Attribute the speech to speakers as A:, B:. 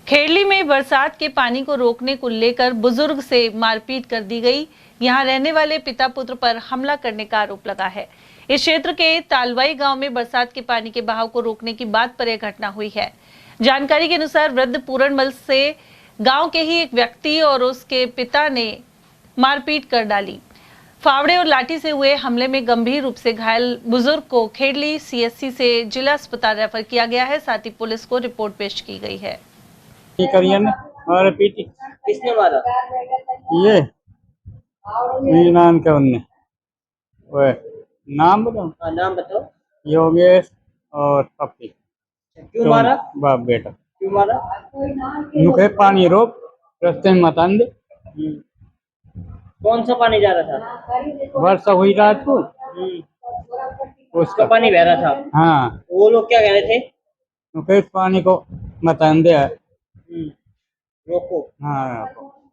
A: खेड़ली में बरसात के पानी को रोकने को लेकर बुजुर्ग से मारपीट कर दी गई। यहां रहने वाले पिता पुत्र पर हमला करने का आरोप लगा है। इस क्षेत्र के तालवाई गांव में बरसात के पानी के बहाव को रोकने की बात पर यह घटना हुई है। जानकारी के अनुसार वृद्ध पूरणमल से गांव के ही एक व्यक्ति और उसके पिता ने मारपीट कर डाली। फावड़े और लाठी से हुए हमले में गंभीर रूप से घायल बुजुर्ग को खेड़ली सीएससी से जिला अस्पताल रेफर किया गया है। साथ ही पुलिस को रिपोर्ट पेश की गई है।
B: और पीटी
C: किसने मारा?
B: ये नाम क्या उनने वो नाम बताओ।
C: हाँ, नाम बताओ।
B: योगेश और पप्पी।
C: क्यों मारा?
B: बाप बेटा।
C: क्यों मारा?
B: नुखे पानी रोक रास्ते में मत आंदे।
C: कौन सा पानी जा रहा था?
B: वर्षा हुई रात को
C: उसका पानी बह रहा था।
B: हाँ,
C: वो लोग क्या कह रहे थे?
B: नुखे पानी को मत आंदे।
C: रोको।
B: हाँ।